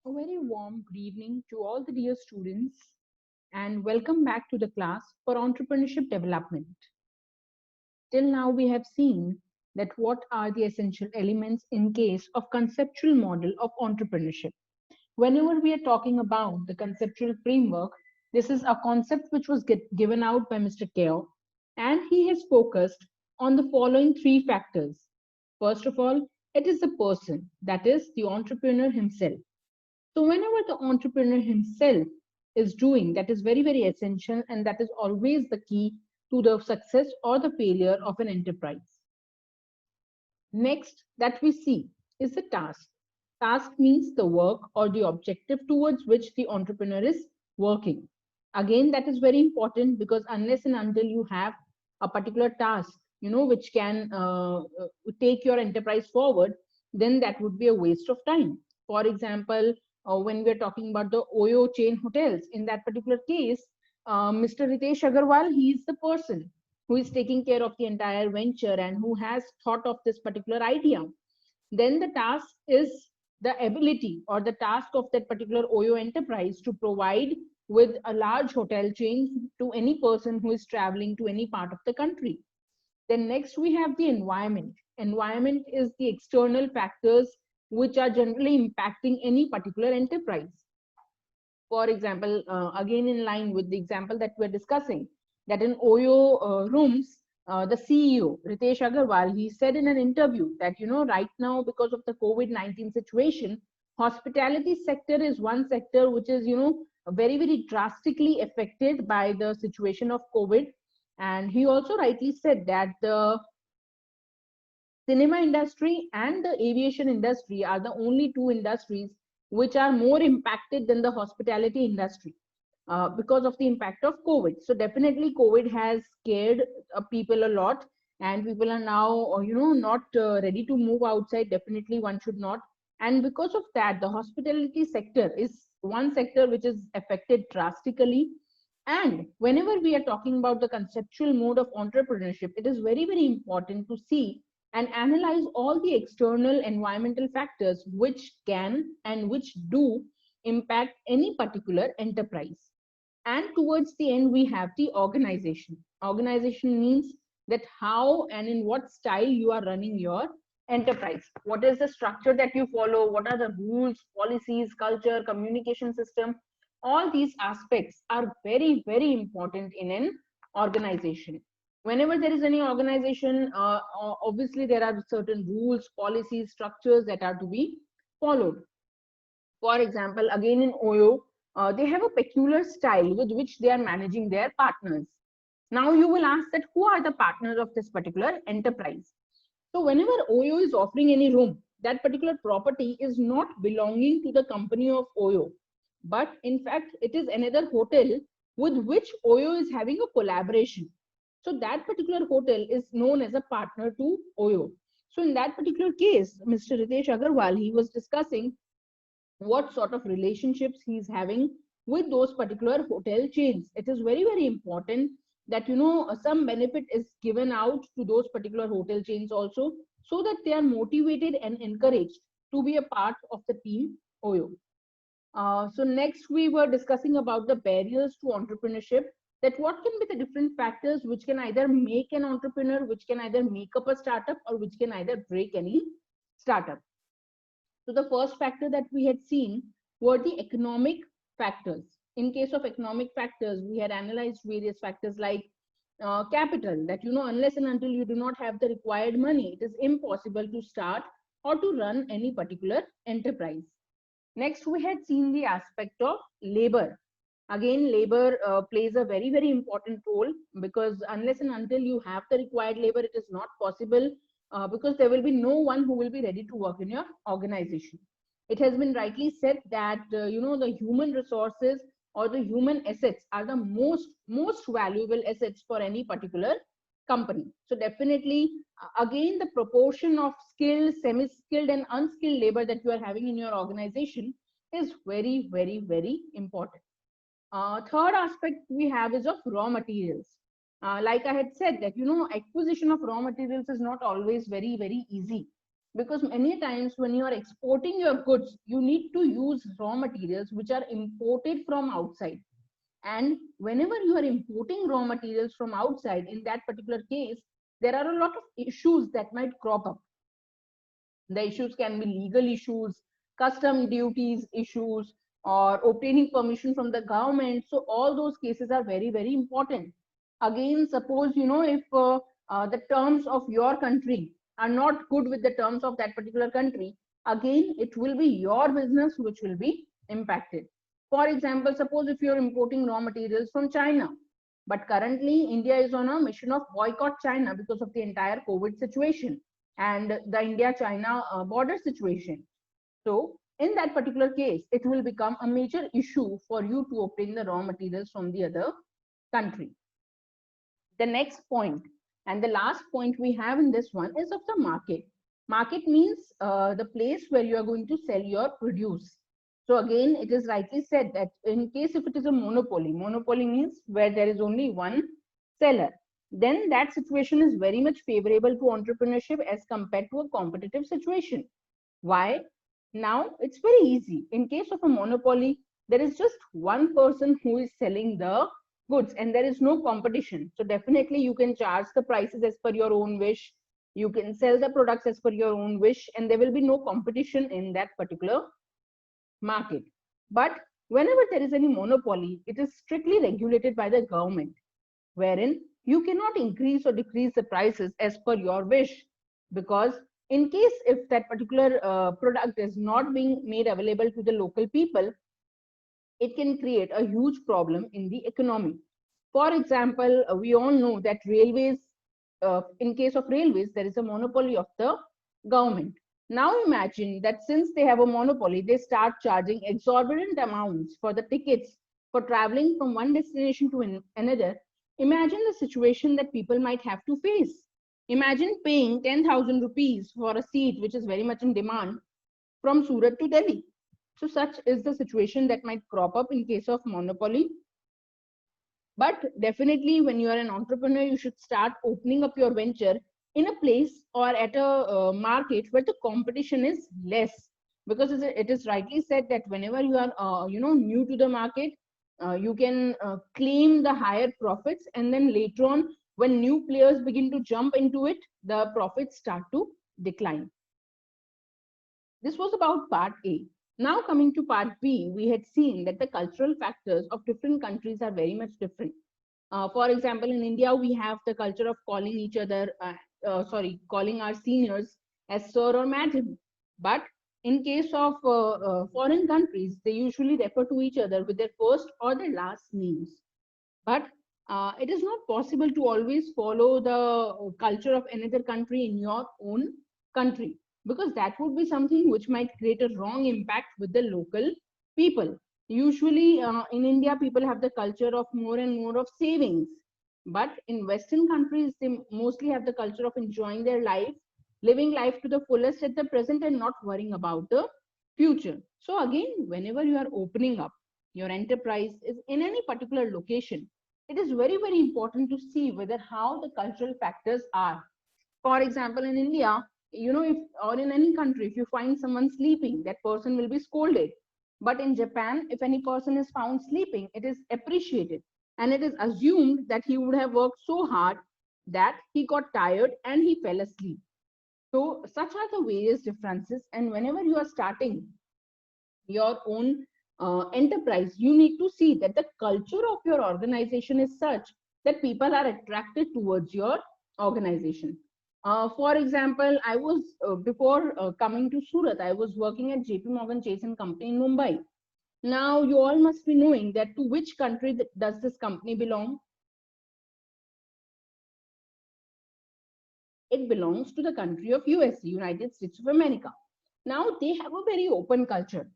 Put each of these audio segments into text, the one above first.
A very warm good evening to all the dear students and welcome back to the class for entrepreneurship development. Till now we have seen that what are the essential elements in case of conceptual model of entrepreneurship. Whenever we are talking about the conceptual framework, this is a concept which was given out by Mr. Keo, and he has focused on the following three factors. First of all, it is the person, that is the entrepreneur himself. So whenever the entrepreneur himself is doing, that is very, very essential, and that is always the key to the success or the failure of an enterprise. Next, that we see is the task. Task means the work or the objective towards which the entrepreneur is working. Again, that is very important because unless and until you have a particular task, which can take your enterprise forward, then that would be a waste of time. For example, when we're talking about the Oyo chain hotels, in that particular case, Mr. Ritesh Agarwal, he is the person who is taking care of the entire venture and who has thought of this particular idea. Then the task is the ability or the task of that particular Oyo enterprise to provide with a large hotel chain to any person who is traveling to any part of the country. Then next we have the environment. Environment is the external factors which are generally impacting any particular enterprise. For example, again in line with the example that we're discussing, that in Oyo rooms, the CEO, Ritesh Agarwal, he said in an interview that, right now, because of the COVID-19 situation, hospitality sector is one sector which is, very, very drastically affected by the situation of COVID. And he also rightly said that the cinema industry and the aviation industry are the only two industries which are more impacted than the hospitality industry because of the impact of COVID. So definitely COVID has scared people a lot, and people are now, not ready to move outside. Definitely one should not. And because of that, the hospitality sector is one sector which is affected drastically. And whenever we are talking about the conceptual mode of entrepreneurship, it is very, very important to see and analyze all the external environmental factors which can and which do impact any particular enterprise. And towards the end, we have the organization. Organization means that how and in what style you are running your enterprise. What is the structure that you follow? What are the rules, policies, culture, communication system? All these aspects are very, very important in an organization. Whenever there is any organization, obviously there are certain rules, policies, structures that are to be followed. For example, again in Oyo, they have a peculiar style with which they are managing their partners. Now you will ask that who are the partners of this particular enterprise? So whenever Oyo is offering any room, that particular property is not belonging to the company of Oyo, but in fact it is another hotel with which Oyo is having a collaboration. So that particular hotel is known as a partner to Oyo. So in that particular case, Mr. Ritesh Agarwal, he was discussing what sort of relationships he's having with those particular hotel chains. It is very, very important that some benefit is given out to those particular hotel chains also, so that they are motivated and encouraged to be a part of the team Oyo. So next we were discussing about the barriers to entrepreneurship, that what can be the different factors which can either make an entrepreneur, which can either make up a startup, or which can either break any startup. So the first factor that we had seen were the economic factors. In case of economic factors, we had analyzed various factors like capital, that unless and until you do not have the required money, it is impossible to start or to run any particular enterprise. Next, we had seen the aspect of labor. Again, labor plays a very, very important role, because unless and until you have the required labor, it is not possible, because there will be no one who will be ready to work in your organization. It has been rightly said that the human resources or the human assets are the most valuable assets for any particular company. So definitely, again, the proportion of skilled, semi-skilled, and unskilled labor that you are having in your organization is very, very, very important. Third aspect we have is of raw materials. Like I had said that acquisition of raw materials is not always very, very easy. because many times when you are exporting your goods, you need to use raw materials which are imported from outside. And whenever you are importing raw materials from outside, in that particular case, there are a lot of issues that might crop up. The issues can be legal issues, custom duties issues, or obtaining permission from the government. So all those cases are very, very important. Again, suppose, if the terms of your country are not good with the terms of that particular country, again, it will be your business which will be impacted. For example, suppose if you're importing raw materials from China, but currently India is on a mission of boycott China because of the entire COVID situation and the India-China border situation. So in that particular case, it will become a major issue for you to obtain the raw materials from the other country. The next point and the last point we have in this one is of the market. Market means the place where you are going to sell your produce. So again, it is rightly said that in case if it is a monopoly, monopoly means where there is only one seller, then that situation is very much favorable to entrepreneurship as compared to a competitive situation. Why? Now it's very easy. In case of a monopoly, there is just one person who is selling the goods and there is no competition. So definitely you can charge the prices as per your own wish. You can sell the products as per your own wish, and there will be no competition in that particular market. But whenever there is any monopoly, it is strictly regulated by the government, wherein you cannot increase or decrease the prices as per your wish, because in case if that particular product is not being made available to the local people, it can create a huge problem in the economy. For example, we all know that railways, in case of railways, there is a monopoly of the government. Now imagine that since they have a monopoly, they start charging exorbitant amounts for the tickets for traveling from one destination to another. Imagine the situation that people might have to face. Imagine paying 10,000 rupees for a seat, which is very much in demand, from Surat to Delhi. So such is the situation that might crop up in case of monopoly. But definitely when you are an entrepreneur, you should start opening up your venture in a place or at a market where the competition is less. Because it is rightly said that whenever you are new to the market, you can claim the higher profits, and then later on when new players begin to jump into it, the profits start to decline. This was about part A. Now coming to part B, we had seen that the cultural factors of different countries are very much different. For example, in India, we have the culture of calling each other, calling our seniors as sir or madam. But in case of foreign countries, they usually refer to each other with their first or their last names. But it is not possible to always follow the culture of another country in your own country, because that would be something which might create a wrong impact with the local people. Usually in India, people have the culture of more and more of savings. But in Western countries, they mostly have the culture of enjoying their life, living life to the fullest at the present and not worrying about the future. So again, whenever you are opening up your enterprise is in any particular location, it is very, very important to see whether how the cultural factors are. For example, in India, if or in any country, if you find someone sleeping, that person will be scolded. But in Japan, if any person is found sleeping, it is appreciated. And it is assumed that he would have worked so hard that he got tired and he fell asleep. So such are the various differences. And whenever you are starting your own enterprise, you need to see that the culture of your organization is such that people are attracted towards your organization. For example, I was before coming to Surat, I was working at JP Morgan Chase and Company in Mumbai. Now you all must be knowing that to which country does this company belong? It belongs to the country of USA, United States of America. Now they have a very open culture.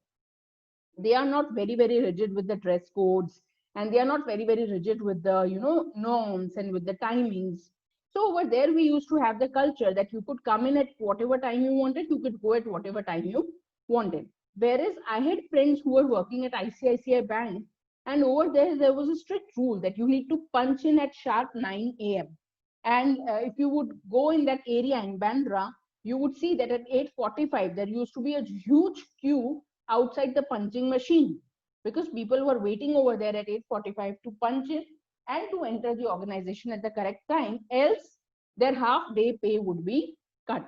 They are not very, very rigid with the dress codes, and they are not very, very rigid with the norms and with the timings. So over there we used to have the culture that you could come in at whatever time you wanted, you could go at whatever time you wanted. Whereas I had friends who were working at ICICI Bank, and over there was a strict rule that you need to punch in at sharp 9 a.m. And if you would go in that area in Bandra, you would see that at 8:45 there used to be a huge queue outside the punching machine, because people were waiting over there at 8:45 to punch in and to enter the organization at the correct time, else their half day pay would be cut.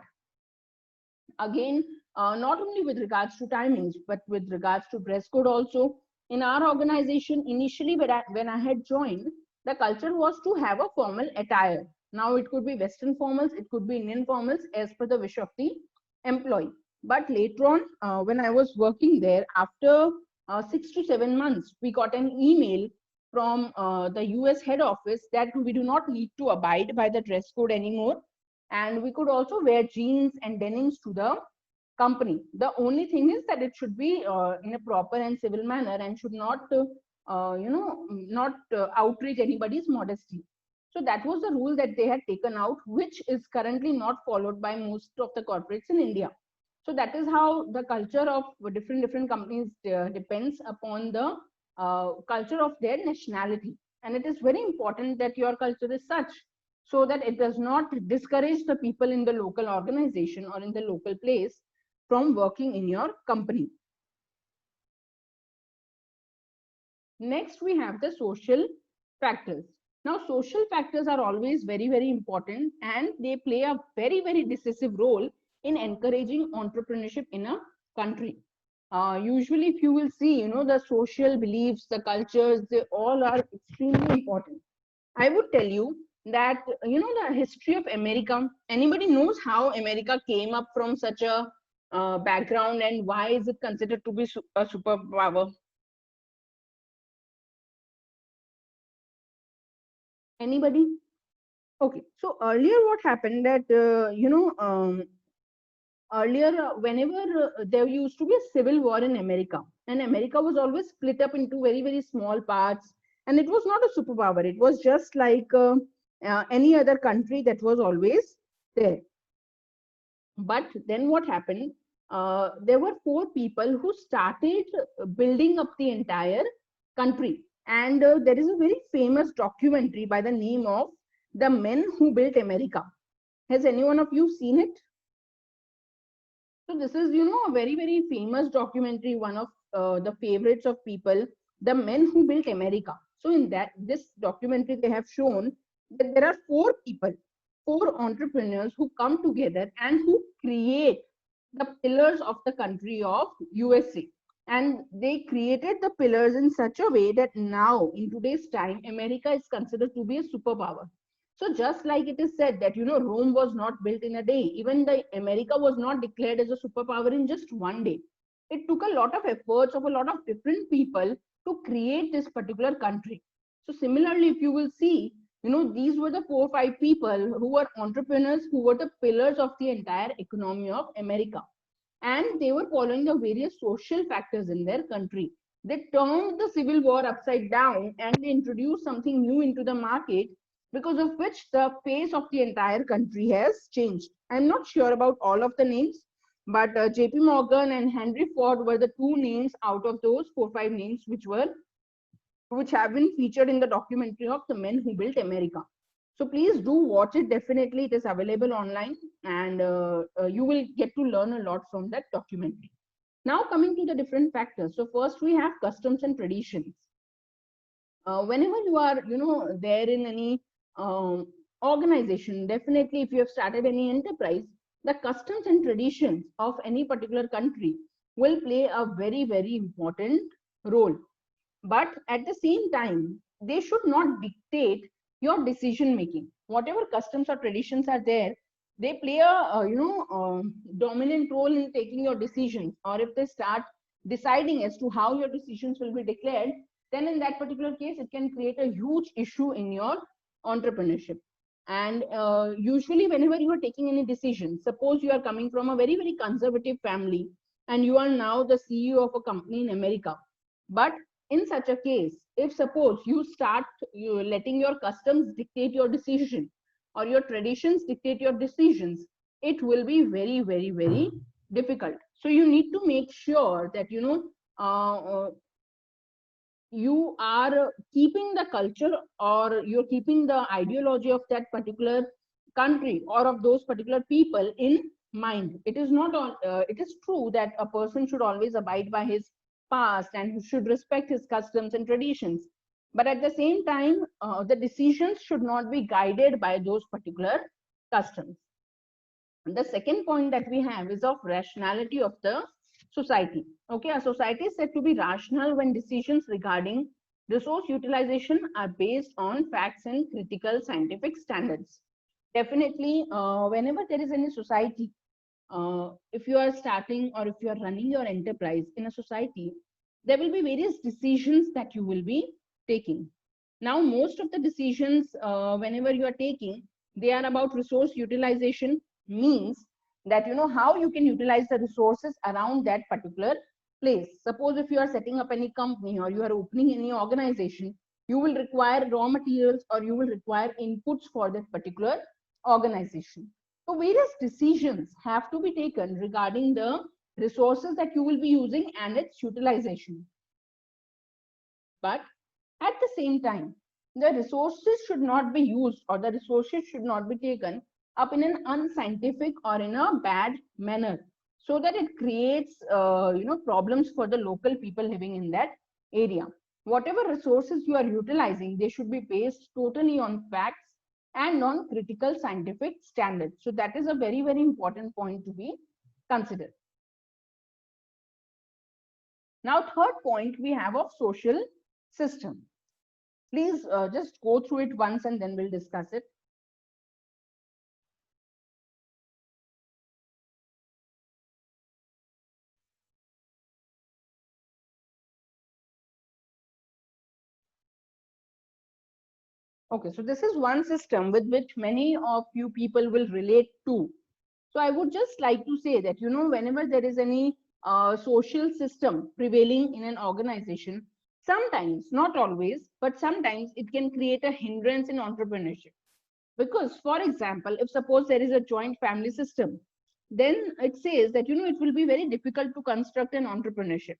Again, not only with regards to timings, but with regards to dress code also. In our organization, initially when I had joined, the culture was to have a formal attire. Now it could be Western formals, it could be Indian formals as per the wish of the employee. But later on, when I was working there, after 6 to 7 months, we got an email from the US head office that we do not need to abide by the dress code anymore, and we could also wear jeans and denims to the company. The only thing is that it should be in a proper and civil manner and should not outrage anybody's modesty. So that was the rule that they had taken out, which is currently not followed by most of the corporates in India. So that is how the culture of different companies depends upon the culture of their nationality. And it is very important that your culture is such, so that it does not discourage the people in the local organization or in the local place from working in your company. Next, we have the social factors. Now, social factors are always very important, and they play a very decisive role in encouraging entrepreneurship in a country. Usually, if you will see, the social beliefs, the cultures, they all are extremely important. I would tell you that, the history of America, anybody knows how America came up from such a background, and why is it considered to be a superpower? Anybody? Okay, so earlier what happened that, earlier, whenever there used to be a civil war in America, and America was always split up into very small parts, and it was not a superpower. It was just like any other country that was always there. But then what happened? There were four people who started building up the entire country. And there is a very famous documentary by the name of The Men Who Built America. Has any one of you seen it? So this is, a very famous documentary, one of the favorites of people, The Men Who Built America. So in this documentary, they have shown that there are four people, four entrepreneurs who come together and who create the pillars of the country of USA. And they created the pillars in such a way that now, in today's time, America is considered to be a superpower. So just like it is said that, Rome was not built in a day, even the America was not declared as a superpower in just one day. It took a lot of efforts of a lot of different people to create this particular country. So similarly, if you will see, these were the 4 or 5 people who were entrepreneurs, who were the pillars of the entire economy of America. And they were following the various social factors in their country. They turned the civil war upside down and they introduced something new into the market, because of which the face of the entire country has changed. I'm not sure about all of the names, but JP Morgan and Henry Ford were the two names out of those 4 or 5 names which have been featured in the documentary of The Men Who Built America. So please do watch it. Definitely, it is available online, and you will get to learn a lot from that documentary. Now, coming to the different factors. So first, we have customs and traditions. Whenever you are, there in any organization, definitely if you have started any enterprise, the customs and traditions of any particular country will play a very important role. But at the same time, they should not dictate your decision making. Whatever customs or traditions are there, they play a dominant role in taking your decisions. Or if they start deciding as to how your decisions will be declared, then in that particular case, it can create a huge issue in your entrepreneurship. And usually, whenever you are taking any decision, suppose you are coming from a very conservative family and you are now the CEO of a company in America. But in such a case, if suppose you start letting your customs dictate your decision, or your traditions dictate your decisions, it will be very difficult. So you need to make sure that you are keeping the culture, or you're keeping the ideology of that particular country or of those particular people in mind. It is not all, it is true that a person should always abide by his past and should respect his customs and traditions. But at the same time, the decisions should not be guided by those particular customs. The second point that we have is of rationality of the society. Okay, a society is said to be rational when decisions regarding resource utilization are based on facts and critical scientific standards. Definitely, whenever there is any society, if you are starting or if you are running your enterprise in a society, there will be various decisions that you will be taking. Now, most of the decisions, whenever you are taking, they are about resource utilization, means that you know how you can utilize the resources around that particular place. Suppose if you are setting up any company or you are opening any organization, you will require raw materials or you will require inputs for that particular organization. So various decisions have to be taken regarding the resources that you will be using and its utilization. But at the same time, the resources should not be used or the resources should not be taken up in an unscientific or in a bad manner, so that it creates problems for the local people living in that area. Whatever resources you are utilizing, they should be based totally on facts and on critical scientific standards. So that is a very, very important point to be considered. Now, third point we have of social system. Please just go through it once and then we'll discuss it. Okay, so this is one system with which many of you people will relate to. So I would just like to say that, you know, whenever there is any social system prevailing in an organization, sometimes, not always, but sometimes it can create a hindrance in entrepreneurship. Because, for example, if suppose there is a joint family system, then it says that, you know, it will be very difficult to construct an entrepreneurship.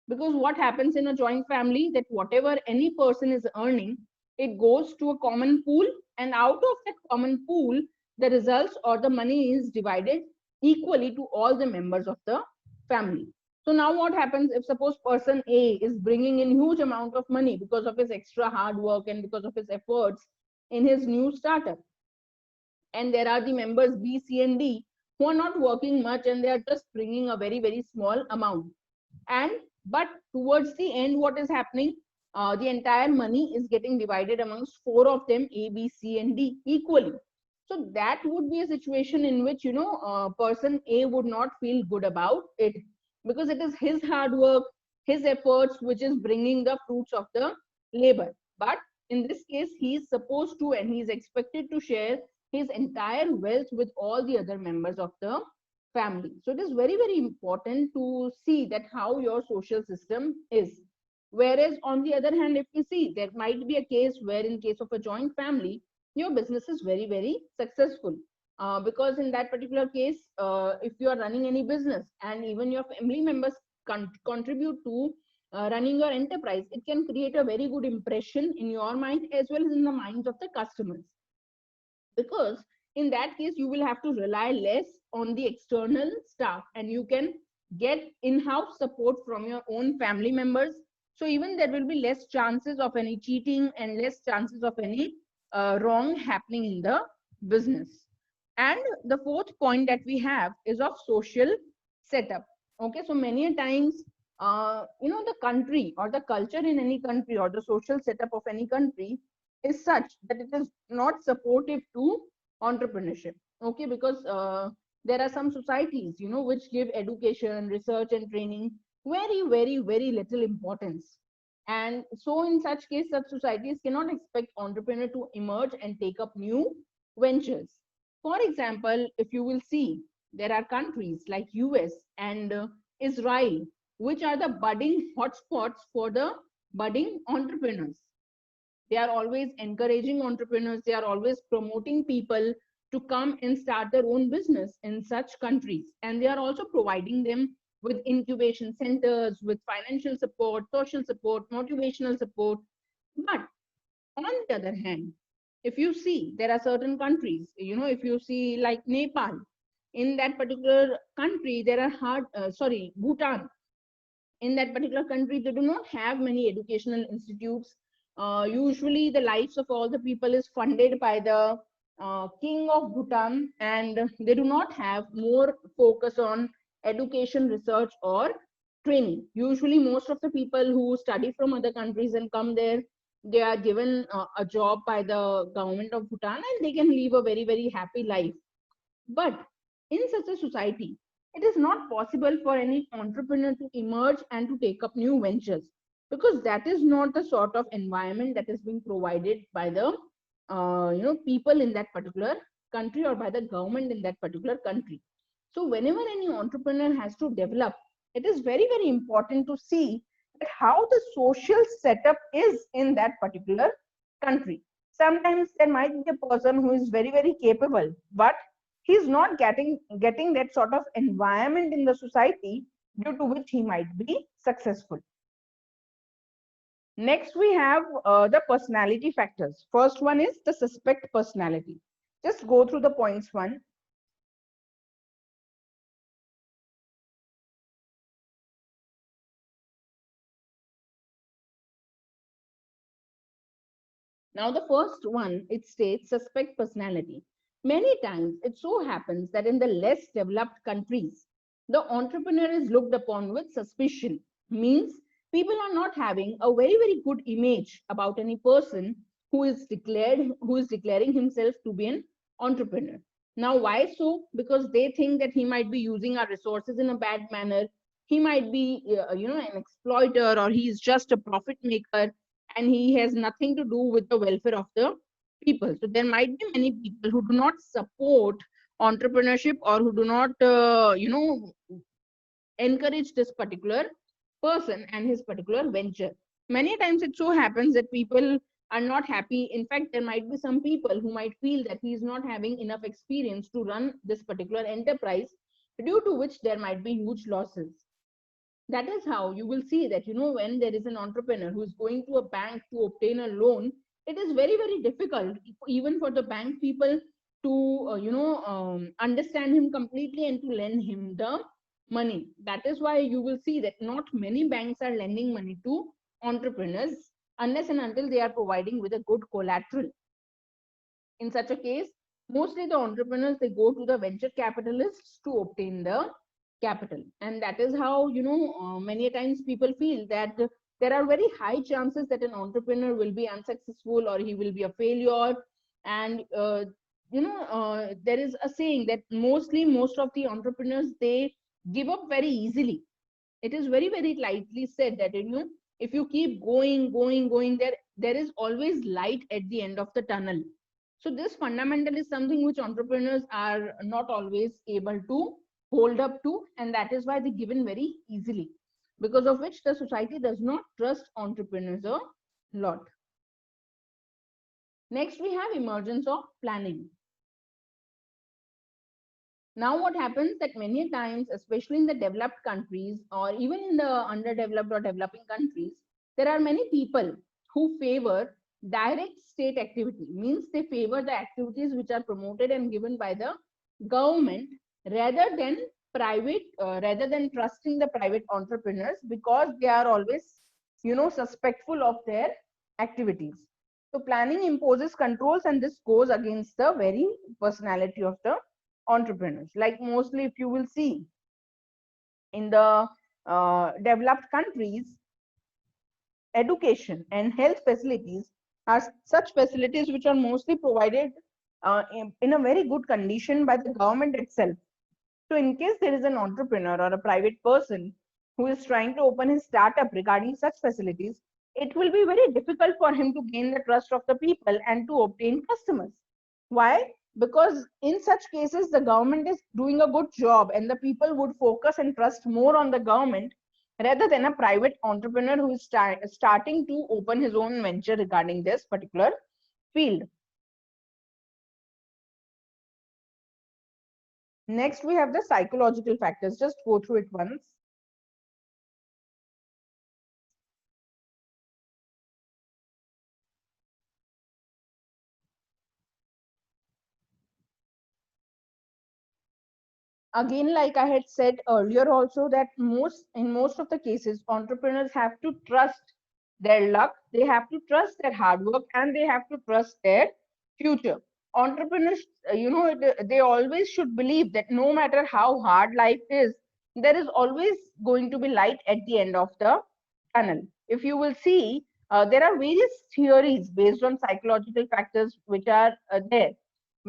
Because what happens in a joint family, that whatever any person is earning, it goes to a common pool, and out of that common pool, the results or the money is divided equally to all the members of the family. So now what happens if suppose person A is bringing in huge amount of money because of his extra hard work and because of his efforts in his new startup, and there are the members B, C, and D who are not working much and they are just bringing a very, very small amount. And but towards the end, what is happening? The entire money is getting divided amongst four of them, A, B, C, and D, equally. So that would be a situation in which, you know, person A would not feel good about it, because it is his hard work, his efforts, which is bringing the fruits of the labor. But in this case, he is supposed to and he is expected to share his entire wealth with all the other members of the family. So it is very, very important to see that how your social system is. Whereas on the other hand, if you see, there might be a case where in case of a joint family, your business is very, very successful. Because in that particular case, if you are running any business and even your family members contribute to running your enterprise, it can create a very good impression in your mind as well as in the minds of the customers. Because in that case, you will have to rely less on the external staff and you can get in-house support from your own family members. So even there will be less chances of any cheating and less chances of any wrong happening in the business. And the fourth point that we have is of social setup. Okay, so many times, the country or the culture in any country or the social setup of any country is such that it is not supportive to entrepreneurship. Okay, because there are some societies, you know, which give education, research, and training very, very, very little importance. And so in such case, such societies cannot expect entrepreneur to emerge and take up new ventures. For example, if you will see, there are countries like US and Israel, which are the budding hotspots for the budding entrepreneurs. They are always encouraging entrepreneurs. They are always promoting people to come and start their own business in such countries. And they are also providing them with incubation centers, with financial support, social support, motivational support. But on the other hand, if you see, there are certain countries, you know, if you see like Nepal, in that particular country, there are Bhutan. In that particular country, they do not have many educational institutes. Usually, the lives of all the people is funded by the king of Bhutan, and they do not have more focus on education, research, or training. Usually, most of the people who study from other countries and come there, they are given a job by the government of Bhutan, and they can live a very, very happy life. But in such a society, it is not possible for any entrepreneur to emerge and to take up new ventures, because that is not the sort of environment that is being provided by the people in that particular country or by the government in that particular country. So whenever any entrepreneur has to develop, it is very, very important to see that how the social setup is in that particular country. Sometimes there might be a person who is very, very capable, but he's not getting that sort of environment in the society due to which he might be successful. Next, we have the personality factors. First one is the suspect personality. Just go through the points one. Now, the first one, it states suspect personality. Many times, it so happens that in the less developed countries, the entrepreneur is looked upon with suspicion. Means people are not having a very, very good image about any person who is declaring himself to be an entrepreneur. Now, why so? Because they think that he might be using our resources in a bad manner. He might be, an exploiter, or he is just a profit maker, and he has nothing to do with the welfare of the people. So there might be many people who do not support entrepreneurship, or who do not, encourage this particular person and his particular venture. Many times it so happens that people are not happy. In fact, there might be some people who might feel that he is not having enough experience to run this particular enterprise, due to which there might be huge losses. That is how you will see that, when there is an entrepreneur who is going to a bank to obtain a loan, it is very, very difficult even for the bank people to understand him completely and to lend him the money. That is why you will see that not many banks are lending money to entrepreneurs unless and until they are providing with a good collateral. In such a case, mostly the entrepreneurs, they go to the venture capitalists to obtain the capital. And that is how, many times people feel that there are very high chances that an entrepreneur will be unsuccessful, or he will be a failure. And there is a saying that mostly most of the entrepreneurs, they give up very easily. It is very, very lightly said that, if you keep going, there is always light at the end of the tunnel. So this fundamental is something which entrepreneurs are not always able to hold up to, and that is why they give in very easily, because of which the society does not trust entrepreneurs a lot. Next, we have emergence of planning. Now, what happens that many times, especially in the developed countries, or even in the underdeveloped or developing countries, there are many people who favor direct state activity. Means they favor the activities which are promoted and given by the government, rather than rather than trusting the private entrepreneurs, because they are always, suspectful of their activities. So planning imposes controls, and this goes against the very personality of the entrepreneurs. Like mostly, if you will see in the developed countries, education and health facilities are such facilities which are mostly provided in a very good condition by the government itself. So in case there is an entrepreneur or a private person who is trying to open his startup regarding such facilities, it will be very difficult for him to gain the trust of the people and to obtain customers. Why? Because in such cases, the government is doing a good job, and the people would focus and trust more on the government rather than a private entrepreneur who is starting to open his own venture regarding this particular field. Next, we have the psychological factors. Just go through it once. Again, like I had said earlier also, that in most of the cases, entrepreneurs have to trust their luck, they have to trust their hard work, and they have to trust their future. Entrepreneurs, they always should believe that no matter how hard life is, there is always going to be light at the end of the tunnel. If you will see, there are various theories based on psychological factors which are there.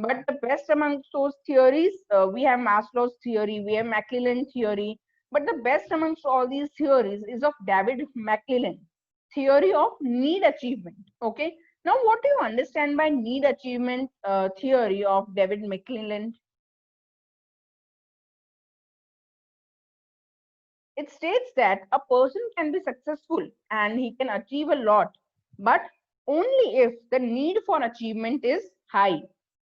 But the best amongst those theories, we have Maslow's theory, we have McClellan theory. But the best amongst all these theories is of David McClellan, theory of need achievement. Okay. Now, what do you understand by need achievement theory of David McClellan? It states that a person can be successful and he can achieve a lot, but only if the need for achievement is high.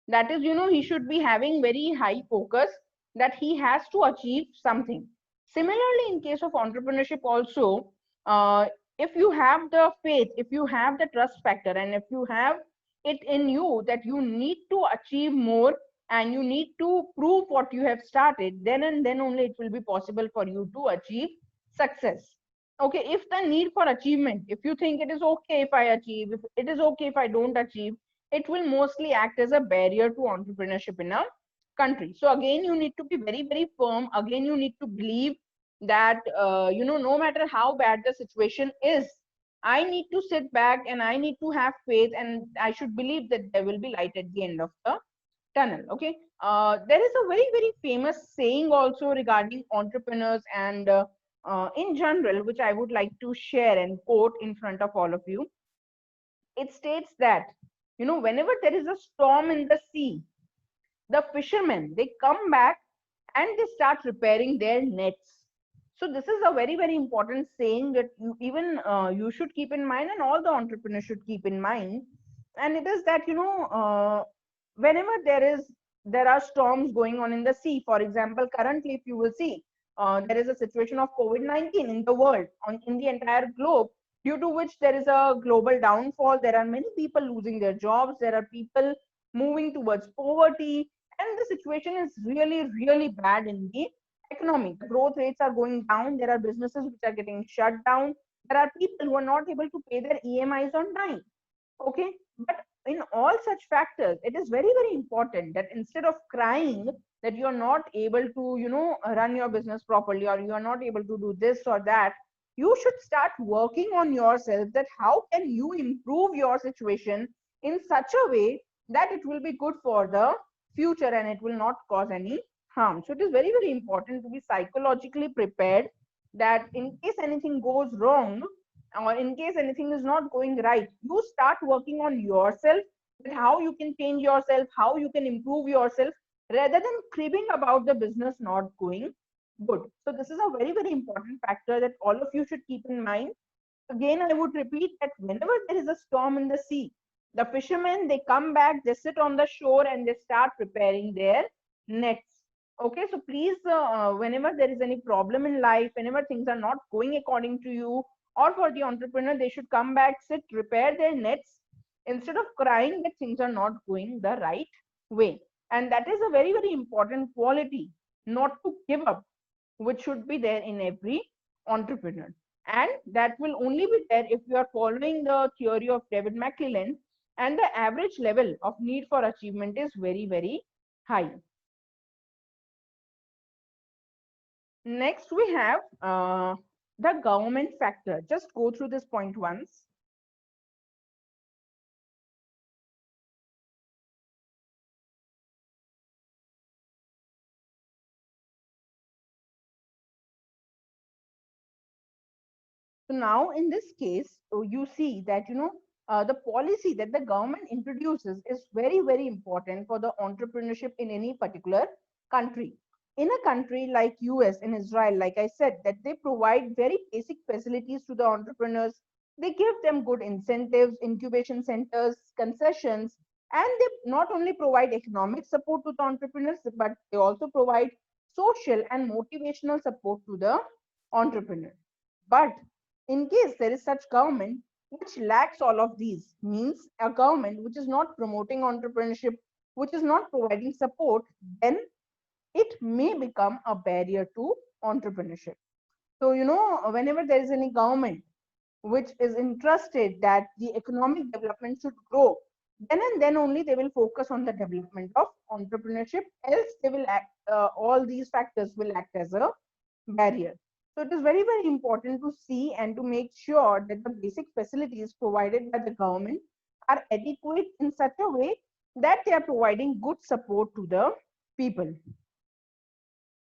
That is, he should be having very high focus that he has to achieve something. Similarly, in case of entrepreneurship also, if you have the faith, if you have the trust factor, and if you have it in you that you need to achieve more and you need to prove what you have started, then and then only it will be possible for you to achieve success. Okay, if the need for achievement, if you think it is okay if I achieve, if it is okay if I don't achieve, it will mostly act as a barrier to entrepreneurship in a country. So again, you need to be very, very firm. Again, you need to believe that, no matter how bad the situation is, I need to sit back and I need to have faith, and I should believe that there will be light at the end of the tunnel. Okay. There is a very, very famous saying also regarding entrepreneurs and in general, which I would like to share and quote in front of all of you. It states that, whenever there is a storm in the sea, the fishermen, they come back and they start repairing their nets. So this is a very, very important saying that you should keep in mind, and all the entrepreneurs should keep in mind. And it is that, whenever there are storms going on in the sea. For example, currently, if you will see, there is a situation of COVID-19 in the world, in the entire globe, due to which there is a global downfall. There are many people losing their jobs. There are people moving towards poverty, and the situation is really, really bad in the economy. The growth rates are going down. There are businesses which are getting shut down. There are people who are not able to pay their EMIs on time. Okay. But in all such factors, it is very, very important that instead of crying that you are not able to, run your business properly, or you are not able to do this or that, you should start working on yourself, that how can you improve your situation in such a way that it will be good for the future and it will not cause any harm. So it is very, very important to be psychologically prepared that in case anything goes wrong, or in case anything is not going right, you start working on yourself, that how you can change yourself, how you can improve yourself, rather than cribbing about the business not going good. So this is a very, very important factor that all of you should keep in mind. Again, I would repeat that whenever there is a storm in the sea, the fishermen, they come back, they sit on the shore and they start preparing their nets. Okay, so please, whenever there is any problem in life, whenever things are not going according to you, or for the entrepreneur, they should come back, sit, repair their nets, instead of crying that things are not going the right way. And that is a very, very important quality, not to give up, which should be there in every entrepreneur. And that will only be there if you are following the theory of David McClellan, and the average level of need for achievement is very, very high. Next, we have the government factor. Just go through this point once. So now in this case, you see that, the policy that the government introduces is very, very important for the entrepreneurship in any particular country. In a country like US and Israel, like I said, that they provide very basic facilities to the entrepreneurs. They give them good incentives, incubation centers, concessions, and they not only provide economic support to the entrepreneurs, but they also provide social and motivational support to the entrepreneur. But in case there is such government which lacks all of these, means a government which is not promoting entrepreneurship, which is not providing support, then it may become a barrier to entrepreneurship. So, whenever there is any government which is interested that the economic development should grow, then and then only they will focus on the development of entrepreneurship, else they will act, all these factors will act as a barrier. So it is very, very important to see and to make sure that the basic facilities provided by the government are adequate in such a way that they are providing good support to the people.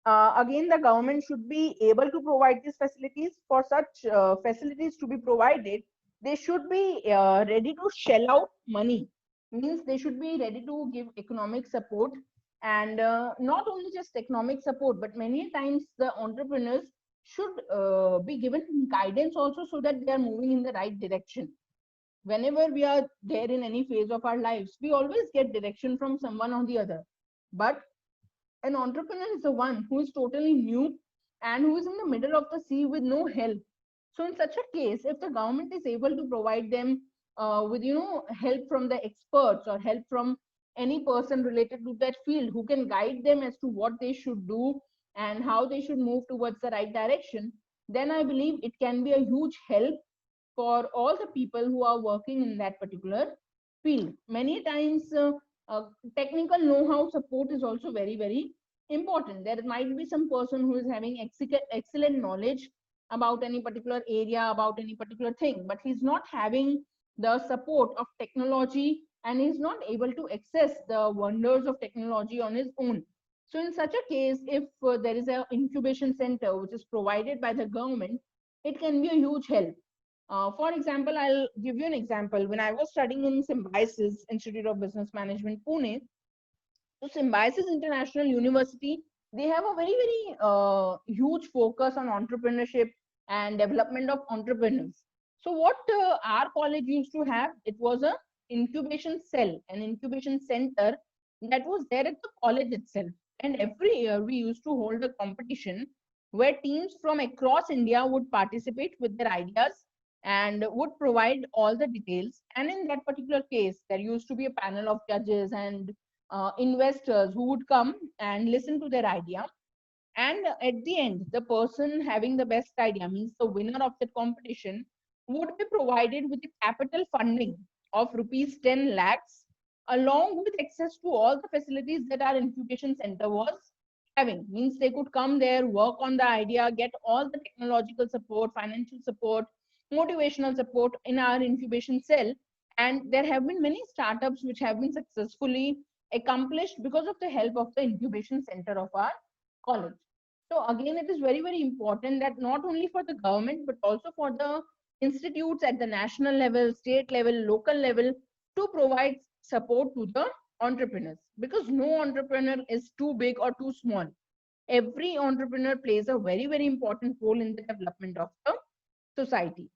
Again, the government should be able to provide these facilities. For such facilities to be provided, they should be ready to shell out money. Means they should be ready to give economic support, and not only just economic support, but many times the entrepreneurs should be given guidance also, so that they are moving in the right direction. Whenever we are there in any phase of our lives, we always get direction from someone or the other. But an entrepreneur is the one who is totally new and who is in the middle of the sea with no help. So in such a case, if the government is able to provide them with help from the experts or help from any person related to that field who can guide them as to what they should do and how they should move towards the right direction, then I believe it can be a huge help for all the people who are working in that particular field. Many times, technical know-how support is also very, very important. There might be some person who is having excellent knowledge about any particular area, about any particular thing, but he's not having the support of technology and he's not able to access the wonders of technology on his own. So in such a case, if there is an incubation center which is provided by the government, it can be a huge help. For example, I'll give you an example. When I was studying in Symbiosis Institute of Business Management, Pune, so Symbiosis International University, they have a very, very huge focus on entrepreneurship and development of entrepreneurs. So what our college used to have, it was a incubation cell, an incubation center that was there at the college itself. And every year we used to hold a competition where teams from across India would participate with their ideas and would provide all the details. And in that particular case, there used to be a panel of judges and investors who would come and listen to their idea. And at the end, the person having the best idea, means the winner of the competition, would be provided with a capital funding of rupees 10 lakhs, along with access to all the facilities that our incubation center was having. Means they could come there, work on the idea, get all the technological support, financial support, motivational support in our incubation cell. And there have been many startups which have been successfully accomplished because of the help of the incubation center of our college. So again, it is very, very important that not only for the government, but also for the institutes at the national level, state level, local level, to provide support to the entrepreneurs, because no entrepreneur is too big or too small. Every entrepreneur plays a very, very important role in the development of the society.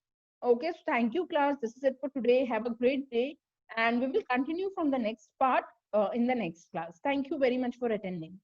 Okay, so thank you, class. This is it for today. Have a great day, and we will continue from the next part in the next class. Thank you very much for attending.